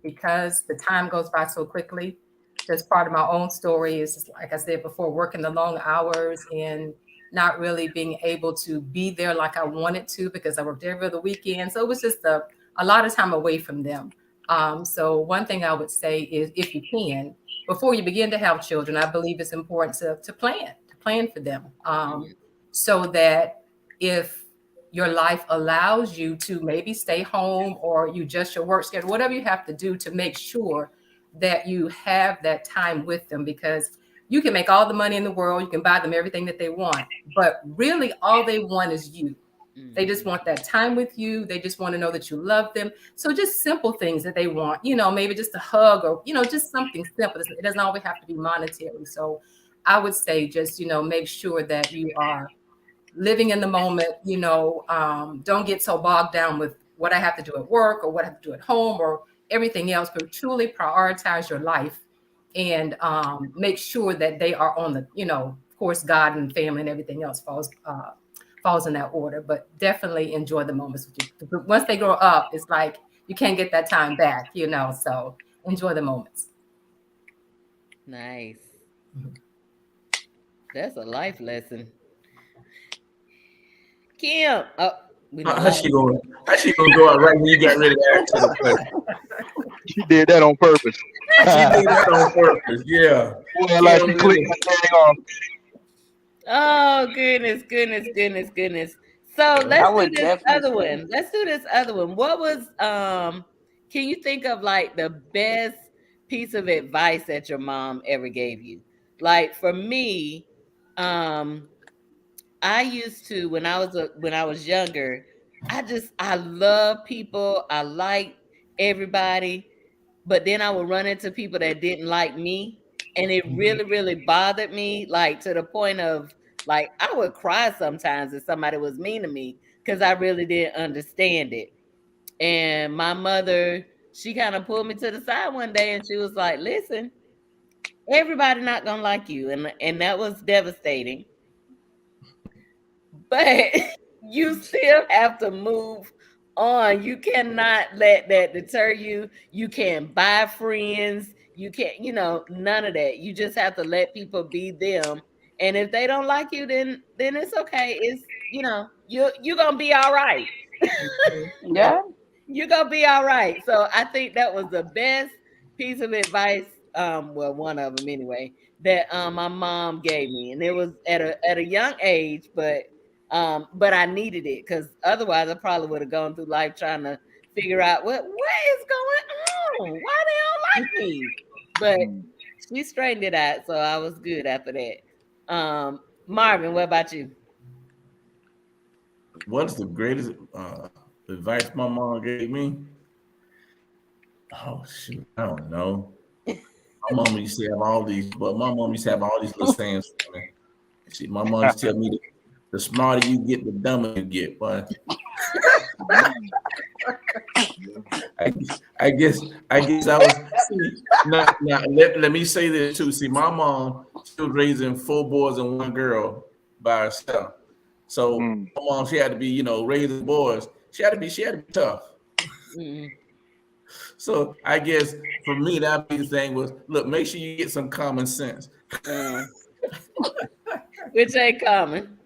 because the time goes by so quickly. Just part of my own story is, like I said before, working the long hours and not really being able to be there like I wanted to because I worked every other weekend. So it was just a lot of time away from them. So one thing I would say is, if you can, before you begin to have children, I believe it's important to plan for them, so that if your life allows you to maybe stay home, or you just your work schedule, whatever you have to do to make sure that you have that time with them, because you can make all the money in the world, you can buy them everything that they want, but really all they want is you. They just want that time with you. They just want to know that you love them. So just simple things that they want, maybe just a hug, or, just something simple. It doesn't always have to be monetary. So I would say just, make sure that you are living in the moment, don't get so bogged down with what I have to do at work or what I have to do at home or everything else, but truly prioritize your life and make sure that they are on the, of course, God and family and everything else falls in that order, but definitely enjoy the moments with you. Once they grow up, it's like you can't get that time back, so enjoy the moments. Nice. That's a life lesson. Kim, How she gonna go out right when you got ready to answer the question? She did that on purpose. She did that on purpose. Yeah. Well, like she clicked my thing on. Oh, goodness. So let's do this other one. What was can you think of like the best piece of advice that your mom ever gave you? Like for me, I used to, when I was younger, I love people. I like everybody, but then I would run into people that didn't like me, and it really, really bothered me, like to the point of like I would cry sometimes if somebody was mean to me because I really didn't understand it. And my mother, she kind of pulled me to the side one day and she was like, "Listen, everybody not gonna like you," and that was devastating. But you still have to move on. You cannot let that deter you. You can't buy friends. You can't, none of that. You just have to let people be them. And if they don't like you, then it's okay. It's, you're gonna be all right. Yeah. You're gonna be all right. So I think that was the best piece of advice. Well, one of them anyway, that my mom gave me. And it was at a young age, but I needed it because otherwise I probably would have gone through life trying to figure out what is going on. Why they don't like me? But she straightened it out, so I was good after that. Marvin, what about you? What's the greatest advice my mom gave me? Oh shoot, I don't know. My mom used to have all these, but my mom used to have all these little sayings for me. My mom used to tell me the smarter you get, the dumber you get. But I guess I was. Now let me say this too. See, my mom, she was raising 4 boys and 1 girl by herself. So my mom, she had to be, raising boys. She had to be tough. Mm-hmm. So I guess for me, that big thing was, look, make sure you get some common sense. Which ain't common.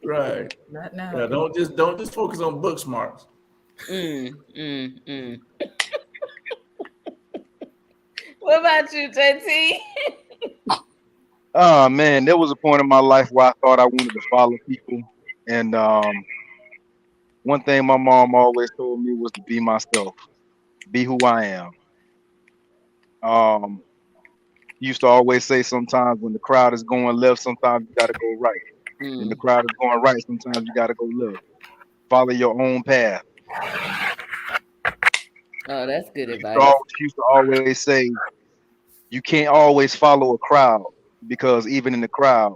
Right. Not now. Yeah, don't just focus on book smarts. What about you, JT? Oh man, there was a point in my life where I thought I wanted to follow people, and one thing my mom always told me was to be myself, be who I am. Used to always say sometimes when the crowd is going left, sometimes you gotta go right. When the crowd is going right, sometimes you gotta go left. Follow your own path. Oh, that's good advice. She used to always say, you can't always follow a crowd, because even in the crowd,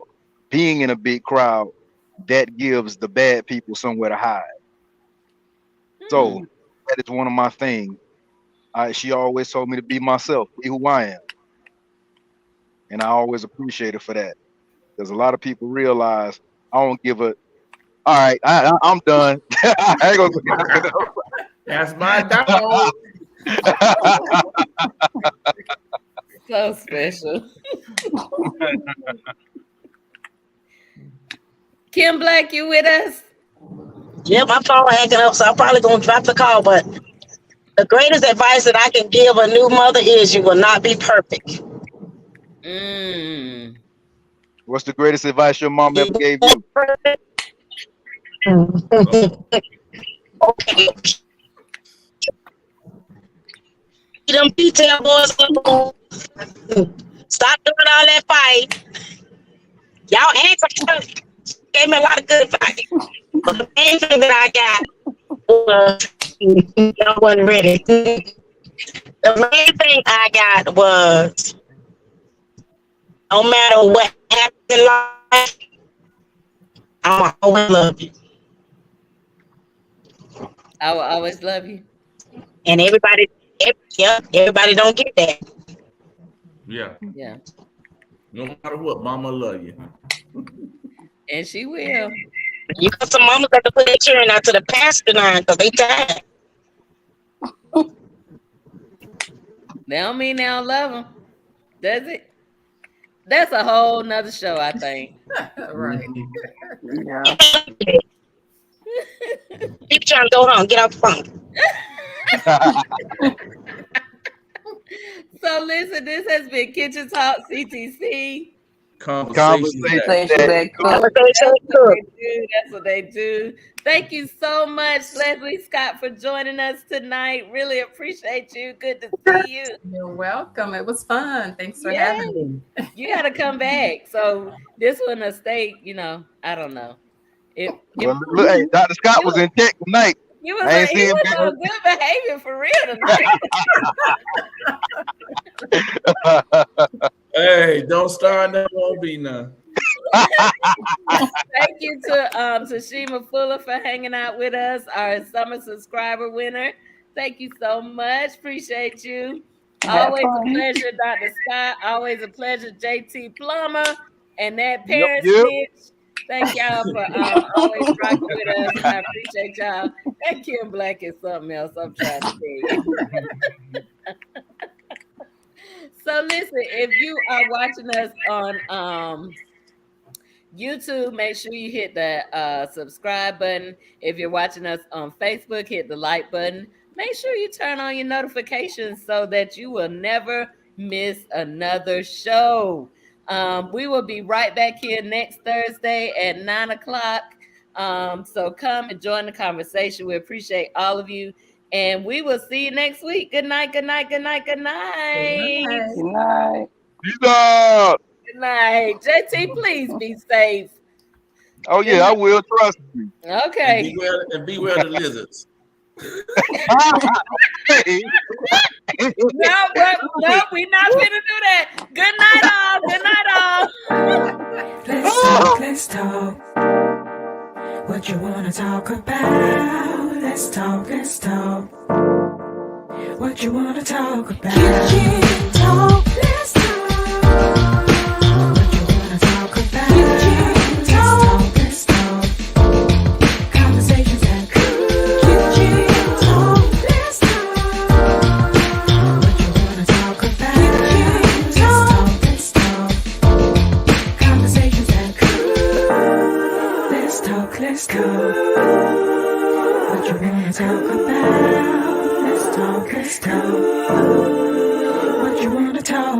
being in a big crowd, that gives the bad people somewhere to hide. So that is one of my things. She always told me to be myself, be who I am. And I always appreciate her for that. Because a lot of people realize I don't give a. All right, I'm done. I ain't gonna. That's my dog. So special. Kim Black, you with us? Yeah, my phone hanging up, so I'm probably gonna drop the call, but The greatest advice that I can give a new mother is you will not be perfect. Mm. What's the greatest advice your mom ever gave you? Okay. Them detail boys alone. Stop doing all that fight. Y'all answer gave me a lot of good advice. But the main thing that I got was y'all wasn't ready. The main thing I got was no matter what happens in life, I'ma always love you. I will always love you. And everybody don't get that. Yeah. Yeah. No matter what, mama love you. And she will. You got some mamas that put their children out to the pasture line because they tired. They don't mean they don't love them. Does it? That's a whole nother show, I think. Right. Yeah. Keep trying to go home. Get off the phone. So listen, this has been Kitchen Talk CTC. Conversations that Conversation that cook. Conversation That's what cook. they do. That's what they do. Thank you so much, Leslie Scott, for joining us tonight. Really appreciate you. Good to see you. You're welcome. It was fun. Thanks for Yeah. having me. You got to come back. So this one, a state, I don't know. Well, look, hey, Dr. Scott was in tech tonight. He was I ain't he seen him was on good behavior for real tonight. Hey, don't start that won't be none. Thank you to Shima Fuller for hanging out with us, our summer subscriber winner. Thank you so much. Appreciate you. Have Always fun. a pleasure, Dr. Scott. Always a pleasure, JT Plummer and that Yep, Paris yep. bitch. Thank y'all for always rocking with us. I appreciate y'all. That Kim Black is something else. I'm trying to tell you. So listen, if you are watching us on YouTube, make sure you hit the subscribe button. If you're watching us on Facebook, hit the like button. Make sure you turn on your notifications so that you will never miss another show. We will be right back here next Thursday at 9 o'clock. So come and join the conversation. We appreciate all of you. And we will see you next week. Good night, good night, good night, good night. Good night. Peace out. Good night. JT, please be safe. Oh yeah, I will, trust me. Okay. And beware the lizards. Hey. No, we're not gonna do that. Good night, all. Good night, all. Let's talk. What you wanna talk about? Let's talk. What you wanna talk about? Kitchen talk. Let's talk. What you wanna talk about? Kitchen talk. Let's talk. Conversations that cool. Kitchen talk. Let's talk. What you wanna talk about? Kitchen talk. Let's talk. Conversations that cool. Let's talk. What you wanna talk about? Let's talk. What you wanna talk